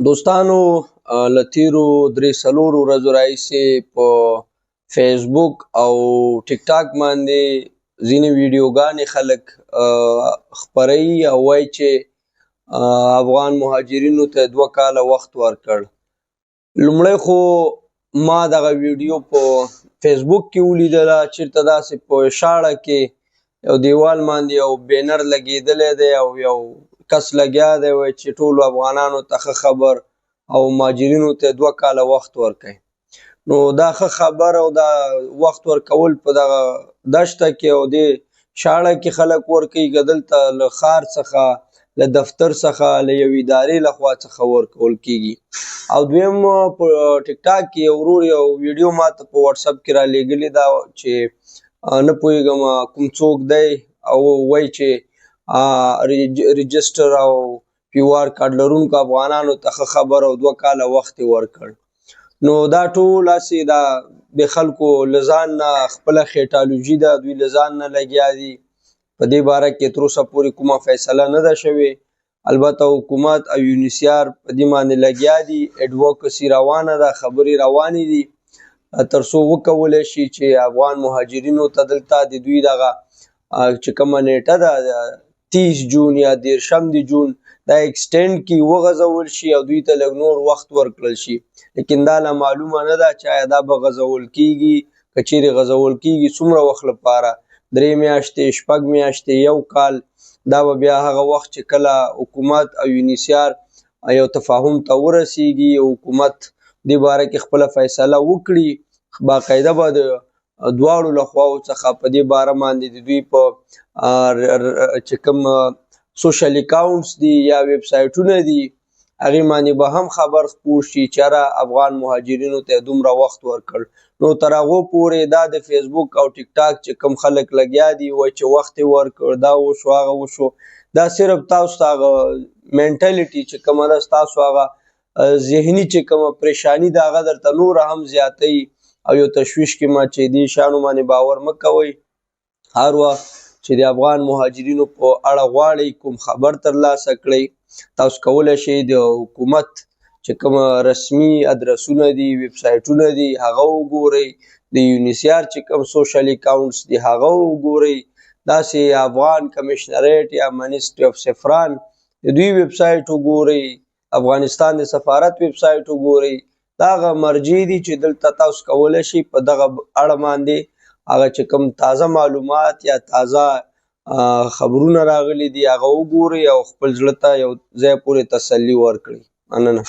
دوستانو له تیرو درې څلورو ورځو راهیسې په فیسبوک او ټیک ټاک باندې ځینې ویډیوګانې خلک خپروي او وایي چې افغان مهاجرینو ته 2 کاله وخت ورکړ. لومړی خو ما دغه ویډیو په فیسبوک کې ولیدله، چېرته داسې په شاړه کې یو دیوال باندې یو بینر لګېدلی دی او یو کس لګیا دی وایي چې ټولو افغانانو ته ښه خبر او مهاجرینو ته 2 کاله وخت ورکوي. نو دا ښه خبر او دا وخت ورکول په دغه دشته کې او دې شاړه کې خلک ورکوي، که دلته له ښار څخه له دفتر څخه له یوې ادارې لخوا څخه ورکول کېږي. او دویم په ټیک ټاک کې یو ورور یو ویډیو ماته په وټساپ کې رالیږلې ده چې نه پوهېږم کوم څوک دی او وایي چې رجسټر او پی او آر کارډ لرونکو افغانانو ته ښه خبر او 2 کاله وخت یې ورکړ. نو دا ټول هسې دا د خلکو له ځان نه خپله خیټالوژي ده، دوی له ځان نه لګیا دي. په دې باره کې تر اوسه پورې کومه فیصله نه ده شوې. البته حکومت او یونیسیار په دې باندې لګیا دي، ایډوکسي روانه ده، خبرې روانې دي تر څو وکولی شي چې افغان مهاجرینو ته دلته د دوی دغه چې کومه نیټه ده 30 جون یا 13 جون دا ایکسټینډ کی وغځول شي او دوی ته لږ نور وخت ورکړل شي. لیکن دا لا معلومه نه ده چې آیا دا به غځول کیږي، که چیرې غځول کیږي څومره وخت لپاره، 3 میاشتې 6 میاشتې 1 کال. دا به بیا هغه وخت چې کله حکومت او یونیسیار یو تفاهم ته ورسیږي او حکومت دې باره کې خپله فیصله وکړي، باقاعده به د دواړو لخواو څخه په دې باره باندې د دوی په چې کوم سوشل اکاونټس دي یا ویب سایټونه دي هغې باندې به هم خبر خپور شي چې هره افغان مهاجرینو ته دومره وخت ورکړ. نو تر هغو پورې دا د فیسبوک او ټیک ټاک چې کوم خلک لګیا دي وایي چې وخت یې ورکړ، دا وشو هغه وشو، دا صرف تاسو ته هغه مینټلیټي چې کومه ده ستاسو هغه ذهني چې کومه پریشاني ده هغه درته نوره هم زیاتوي او یو تشویش کې ما چې دې شیانو باندې باور مه کوئ. هر وخت چې د افغان مهاجرینو په اړه غواړئ کوم خبر ترلاسه کړئ، تاسو کولی شئ د حکومت چې کوم رسمي ادرسونه دي، ویب سایټونه دي، هغه وګورئ، د یونیسیار چې کوم سوشل اکاونټس دي هغه وګورئ، داسې افغان کمیشنریټ یا منسټري اف سفران د دوی ویب سایټ وګورئ، افغانستان د سفارت ویب سایټ وګورئ. دا هغه مرجع دي چې دلته تاسو کولی شئ په دغه اړه باندې هغه چې کوم تازه معلومات یا تازه خبرونه راغلي دي هغه وګورئ او خپل زړه ته یو ځای پورې تسلي ورکړئ. مننه.